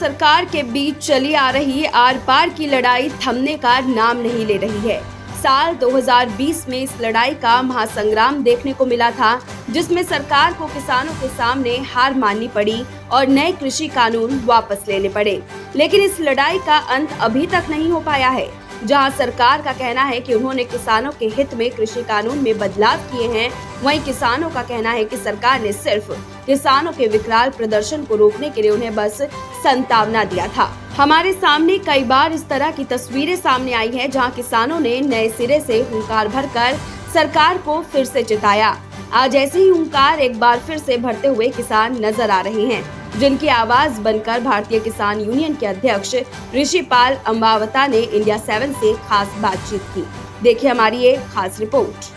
सरकार के बीच चली आ रही आर पार की लड़ाई थमने का नाम नहीं ले रही है। साल 2020 में इस लड़ाई का महासंग्राम देखने को मिला था, जिसमें सरकार को किसानों के सामने हार माननी पड़ी और नए कृषि कानून वापस लेने पड़े। लेकिन इस लड़ाई का अंत अभी तक नहीं हो पाया है। जहां सरकार का कहना है कि उन्होंने किसानों के हित में कृषि कानून में बदलाव किए हैं, वहीं किसानों का कहना है कि सरकार ने सिर्फ किसानों के विकराल प्रदर्शन को रोकने के लिए उन्हें बस संतावना दिया था। हमारे सामने कई बार इस तरह की तस्वीरें सामने आई है, जहां किसानों ने नए सिरे से हुंकार भरकर सरकार को फिर से चिताया। आज ऐसे ही हुंकार एक बार फिर से भरते हुए किसान नजर आ रहे हैं, जिनकी आवाज बनकर भारतीय किसान यूनियन के अध्यक्ष ऋषिपाल अम्बावता ने इंडिया 7 से खास बातचीत की। देखिए हमारी ये खास रिपोर्ट।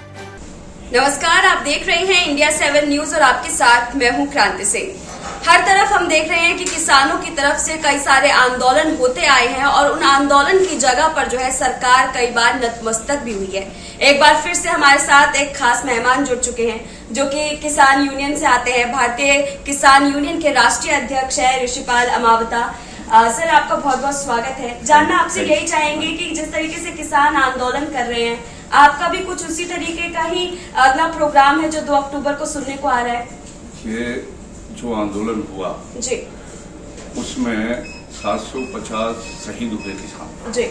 नमस्कार, आप देख रहे हैं इंडिया 7 न्यूज और आपके साथ मैं हूं क्रांति सिंह। हर तरफ हम देख रहे हैं कि किसानों की तरफ से कई सारे आंदोलन होते आए हैं और उन आंदोलन की जगह पर जो है सरकार कई बार नतमस्तक भी हुई है। एक बार फिर से हमारे साथ एक खास मेहमान जुड़ चुके हैं, जो कि किसान यूनियन से आते हैं। भारतीय किसान यूनियन के राष्ट्रीय अध्यक्ष है ऋषिपाल अम्बावता। सर, आपका बहुत बहुत स्वागत है। जानना आपसे यही चाहेंगे कि जिस तरीके से किसान आंदोलन कर रहे हैं, आपका भी कुछ उसी तरीके का ही अगला प्रोग्राम है जो 2 अक्टूबर को सुनने को आ रहा है? ये जो आंदोलन हुआ जी, उसमें 750 शहीद हुए किसान जी,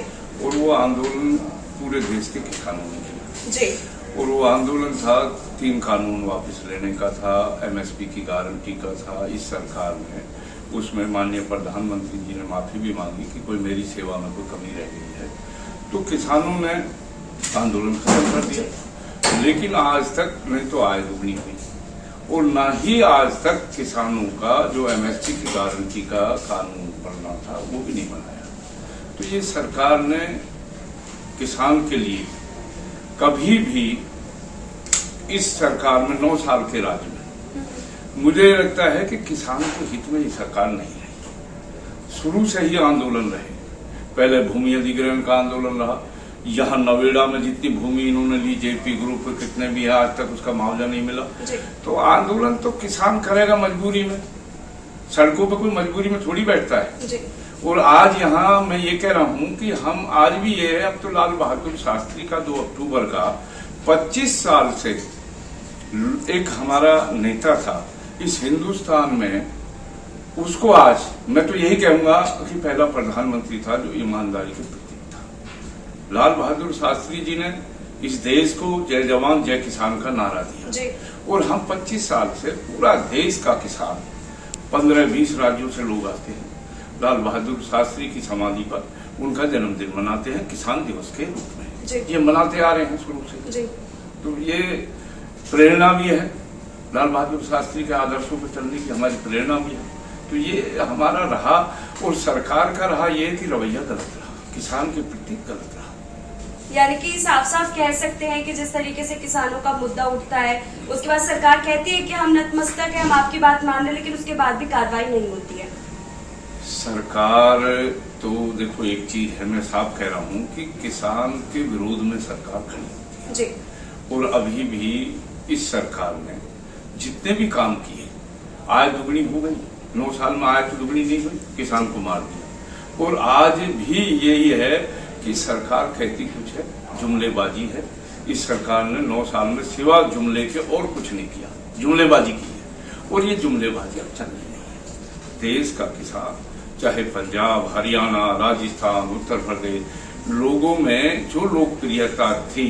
और वो आंदोलन पूरे देश के किसानों ने किया जी। और वो आंदोलन था 3 कानून वापस लेने का था, एमएसपी की गारंटी का था। इस सरकार ने उसमें माननीय प्रधानमंत्री जी ने माफी भी मांगी कि कोई मेरी सेवा में कोई कमी रह गई है, तो किसानों ने आंदोलन खत्म कर दिया। लेकिन आज तक नहीं तो आय दुगनी हुई और ना ही आज तक किसानों का जो एमएसपी की गारंटी का कानून बनना था वो भी नहीं बनाया। तो ये सरकार ने किसान के लिए कभी भी इस सरकार में 9 साल के राज में मुझे लगता है कि किसान के हित में ये सरकार नहीं रही। शुरू से ही आंदोलन रहे। पहले भूमि अधिग्रहण का आंदोलन रहा। यहाँ नवेड़ा में जितनी भूमि इन्होंने ली, जेपी ग्रुप कितने भी है, आज तक उसका मुआवजा नहीं मिला। तो आंदोलन तो किसान करेगा मजबूरी में, सड़कों पर कोई मजबूरी में थोड़ी बैठता है। और आज यहाँ मैं ये कह रहा हूँ कि हम आज भी ये है, अब तो लाल बहादुर शास्त्री का 2 अक्टूबर का 25 साल से एक हमारा नेता था इस हिंदुस्तान में, उसको आज मैं तो यही कहूंगा कि पहला प्रधानमंत्री था जो ईमानदारी के प्रतीक था। लाल बहादुर शास्त्री जी ने इस देश को जय जवान जय किसान का नारा दिया और हम 25 साल से पूरा देश का किसान 15-20 राज्यों से लोग आते हैं, लाल बहादुर शास्त्री की समाधि पर उनका जन्मदिन मनाते हैं किसान दिवस के रूप में। ये मनाते आ रहे हैं शुरू से। तो ये प्रेरणा भी है, लाल बहादुर शास्त्री के आदर्शों पर चलने की हमारी प्रेरणा भी है। तो ये हमारा रहा और सरकार का रहा ये कि रवैया गलत रहा, किसान के प्रति गलत रहा। यानी कि साफ साफ कह सकते हैं कि जिस तरीके से किसानों का मुद्दा उठता है, उसके बाद सरकार कहती है कि हम नतमस्तक है, हम आपकी बात मान रहे, लेकिन उसके बाद भी कार्रवाई नहीं होती है। सरकार तो देखो एक चीज है, मैं साफ कह रहा हूँ कि किसान के विरोध में सरकार खड़ी होती है और अभी भी इस सरकार ने जितने भी काम किए, आय दुगनी हो गई। 9 साल में आय तो दुगनी नहीं हुई, किसान को मार दिया। और आज भी यही है कि सरकार कहती कुछ है, जुमलेबाजी है। इस सरकार ने 9 साल में सिवा जुमले के और कुछ नहीं किया, जुमलेबाजी की है और ये जुमलेबाजी अब चल रही है। देश का किसान चाहे पंजाब, हरियाणा, राजस्थान, उत्तर प्रदेश, लोगों में जो लोकप्रियता थी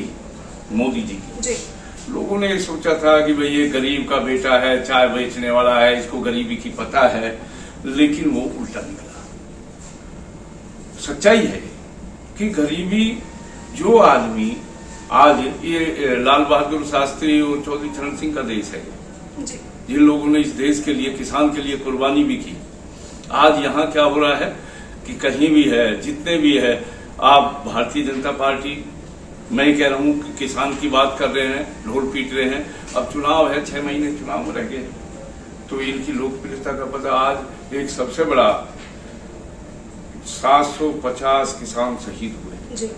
मोदी जी की, लोगों ने सोचा था कि भाई ये गरीब का बेटा है, चाय बेचने वाला है, इसको गरीबी की पता है, लेकिन वो उल्टा निकला। सच्चाई है कि गरीबी जो आदमी आज ये लाल बहादुर शास्त्री और चौधरी चरण सिंह का देश है, जिन लोगों ने इस देश के लिए, किसान के लिए कुर्बानी भी की। आज यहाँ क्या हो रहा है कि कहीं भी है, जितने भी है, आप भारतीय जनता पार्टी, मैं कह रहा हूँ कि किसान की बात कर रहे हैं, ढोल पीट रहे हैं। अब चुनाव है, 6 महीने चुनाव में रह गए, तो इनकी लोकप्रियता का पता। आज एक सबसे बड़ा 750 किसान शहीद हुए।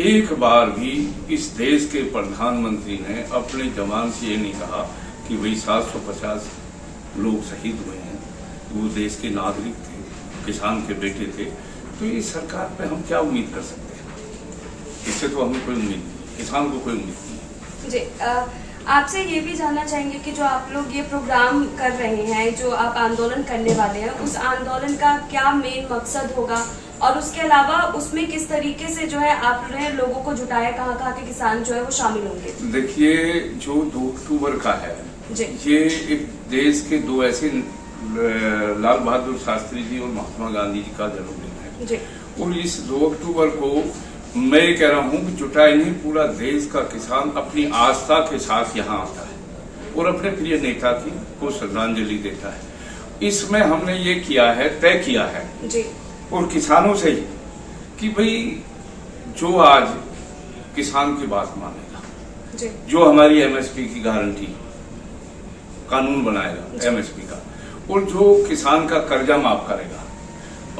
एक बार भी इस देश के प्रधानमंत्री ने अपने जवान से ये नहीं कहा कि भाई 750 लोग शहीद हुए हैं, वो देश के नागरिक थे, किसान के बेटे थे, तो ये सरकार पे हम क्या उम्मीद कर सकते हैं? इससे तो हमें कोई उम्मीद नहीं, किसान को कोई उम्मीद नहीं। जी, आपसे ये भी जानना चाहेंगे कि जो आप लोग ये प्रोग्राम कर रहे हैं, जो आप आंदोलन करने वाले हैं, उस आंदोलन का क्या मेन मकसद होगा, और उसके अलावा उसमें किस तरीके से जो है आपने लोगों को जुटाया, कहाँ कहाँ के किसान जो है वो शामिल होंगे? देखिए, जो 2 अक्टूबर का है जी, ये एक देश के दो ऐसे, लाल बहादुर शास्त्री जी और महात्मा गांधी जी का जन्मदिन है जी, और इस 2 अक्टूबर को मैं ये कह रहा हूँ कि जुटाई नहीं, पूरा देश का किसान अपनी आस्था के साथ यहाँ आता है और अपने प्रिय नेता की को श्रद्धांजलि देता है। इसमें हमने ये किया है, तय किया है जी, और किसानों से ही कि भाई जो आज किसान की बात मानेगा, जी, जो हमारी एमएसपी की गारंटी कानून बनाएगा एमएसपी का, और जो किसान का कर्जा माफ करेगा,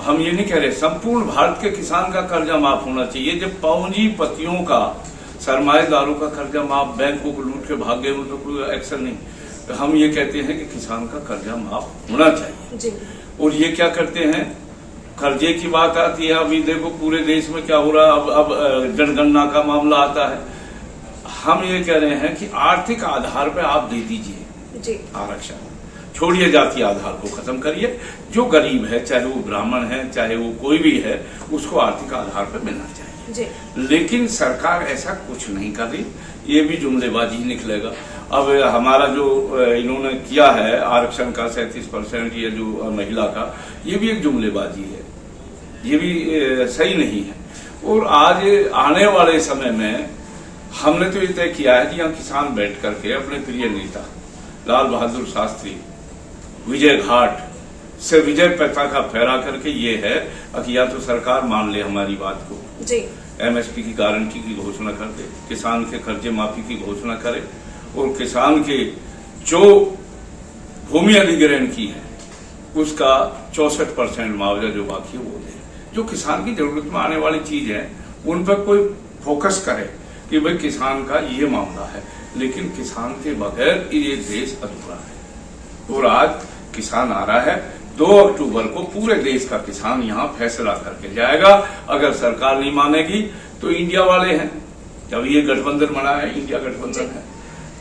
हम ये नहीं कह रहे संपूर्ण भारत के किसान का कर्जा माफ होना चाहिए। जब पूंजीपतियों का, सरमाएदारों का कर्जा माफ, बैंकों को लूट के भाग गए तो कोई एक्शन नहीं, तो हम ये कहते हैं कि किसान का कर्जा माफ होना चाहिए जी। और ये क्या करते हैं, कर्जे की बात आती है, अभी देखो पूरे देश में क्या हो रहा है, अब जनगणना का मामला आता है। हम ये कह रहे हैं कि आर्थिक आधार पर आप दे दीजिए जी, आरक्षण, छोड़िए जाति आधार को खत्म करिए। जो गरीब है, चाहे वो ब्राह्मण है, चाहे वो कोई भी है, उसको आर्थिक आधार पर मिलना चाहिए जी। लेकिन सरकार ऐसा कुछ नहीं कर रही, ये भी जुमलेबाजी ही निकलेगा। अब हमारा जो इन्होंने किया है आरक्षण का 37%, ये जो महिला का, ये भी एक जुमलेबाजी है, ये भी सही नहीं है। और आज आने वाले समय में हमने तो ये तय किया है कि यहाँ किसान बैठ करके अपने प्रिय नेता लाल बहादुर शास्त्री विजय घाट से विजय पताका फहरा करके ये है कि या तो सरकार मान ले हमारी बात को जी, एमएसपी की गारंटी की घोषणा कर दे, किसान के कर्जे माफी की घोषणा करे और किसान के जो भूमि अधिग्रहण की है उसका 64% मुआवजा जो बाकी है वो दे। जो किसान की जरूरत में आने वाली चीज है उन पर कोई फोकस करे कि भाई किसान का ये मामला है, लेकिन किसान के बगैर ये देश अधूरा है। और आज किसान आ रहा है, 2 अक्टूबर को पूरे देश का किसान यहाँ फैसला करके जाएगा। अगर सरकार नहीं मानेगी तो इंडिया वाले हैं, जब ये गठबंधन बना है, इंडिया गठबंधन है,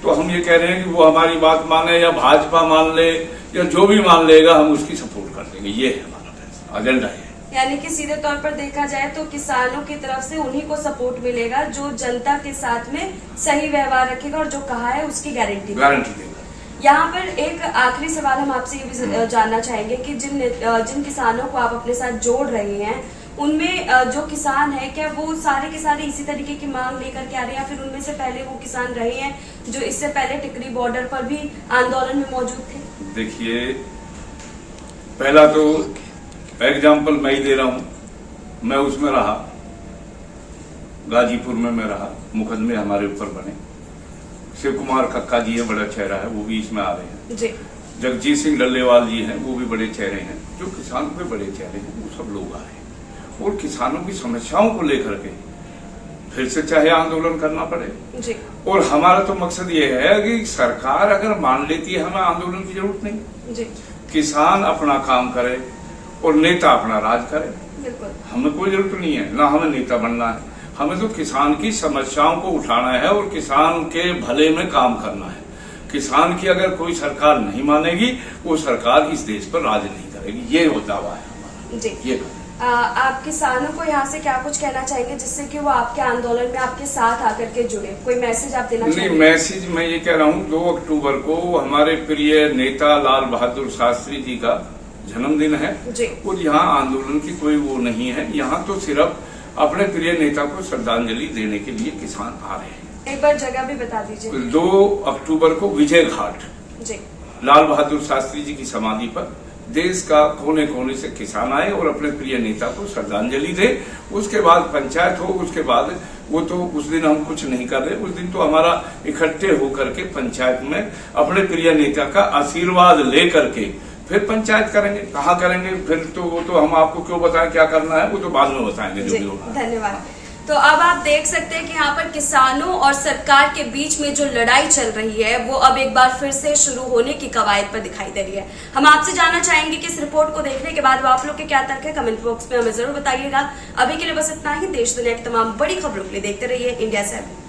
तो हम ये कह रहे हैं कि वो हमारी बात माने या भाजपा मान ले या जो भी मान लेगा, हम उसकी सपोर्ट कर देंगे। ये है हमारा फैसला, एजेंडा है। यानी कि सीधे तौर पर देखा जाए तो किसानों की तरफ से उन्हीं को सपोर्ट मिलेगा जो जनता के साथ में सही व्यवहार रखेगा और जो कहा है उसकी गारंटी देगा। यहाँ पर एक आखिरी सवाल हम आपसे ये भी जानना चाहेंगे कि जिन किसानों को आप अपने साथ जोड़ रहे हैं, उनमें जो किसान है, क्या वो सारे के सारे इसी तरीके की मांग लेकर के आ रहे हैं, या फिर उनमें से पहले वो किसान रहे हैं जो इससे पहले टिकरी बॉर्डर पर भी आंदोलन में मौजूद थे? देखिए, पहला तो एग्जाम्पल मैं ही दे रहा हूं, मैं उसमें रहा, गाजीपुर में मैं रहा, मुकदमे हमारे ऊपर बने। शिव कुमार कक्का जी है, बड़ा चेहरा है, वो भी इसमें आ रहे हैं जी। जगजीत सिंह डल्लेवाल जी हैं, वो भी बड़े चेहरे हैं। जो किसान पे बड़े चेहरे हैं वो सब लोग आए और किसानों की समस्याओं को लेकर के फिर से चाहे आंदोलन करना पड़े जी। और हमारा तो मकसद ये है कि सरकार अगर मान लेती है, हमें आंदोलन की जरूरत नहीं जी। किसान अपना काम करे और नेता अपना राज करे। बिल्कुल, हमें कोई जरूरत नहीं है, ना हमें नेता बनना है, हमें तो किसान की समस्याओं को उठाना है और किसान के भले में काम करना है। किसान की अगर कोई सरकार नहीं मानेगी, वो सरकार इस देश पर राज नहीं करेगी। ये दावा है हमारा जी। ये आप किसानों को यहाँ से क्या कुछ कहना चाहेंगे जिससे कि वो आपके आंदोलन में आपके साथ आकर के जुड़े? कोई मैसेज आप देना चाहेंगे? नहीं, मैसेज मैं ये कह रहा हूँ, 2 अक्टूबर को हमारे प्रिय नेता लाल बहादुर शास्त्री जी का जन्मदिन है जी। और यहाँ आंदोलन की कोई वो नहीं है। यहाँ तो सिर्फ अपने प्रिय नेता को श्रद्धांजलि देने के लिए किसान आ रहे हैं। एक बार जगह भी बता दीजिए। 2 अक्टूबर को विजय घाट जी, लाल बहादुर शास्त्री जी की समाधि पर देश का कोने कोने से किसान आए और अपने प्रिय नेता को श्रद्धांजलि दे। उसके बाद पंचायत हो, उसके बाद वो तो उस दिन हम कुछ नहीं कर रहे, उस दिन तो हमारा इकट्ठे होकर के पंचायत में अपने प्रिय नेता का आशीर्वाद ले करके फिर पंचायत करेंगे। कहाँ करेंगे फिर तो वो तो हम आपको क्यों बताएं क्या करना है, वो तो बाद में बताएंगे जो भी होगा। धन्यवाद। तो अब आप देख सकते हैं कि यहाँ पर किसानों और सरकार के बीच में जो लड़ाई चल रही है वो अब एक बार फिर से शुरू होने की कवायद पर दिखाई दे रही है। हम आपसे जानना चाहेंगे कि इस रिपोर्ट को देखने के बाद आप लोग के क्या तर्क है, कमेंट बॉक्स में हमें जरूर बताइएगा। अभी के लिए बस इतना ही। देश दुनिया की तमाम बड़ी खबरों के लिए देखते रहिए इंडिया 7।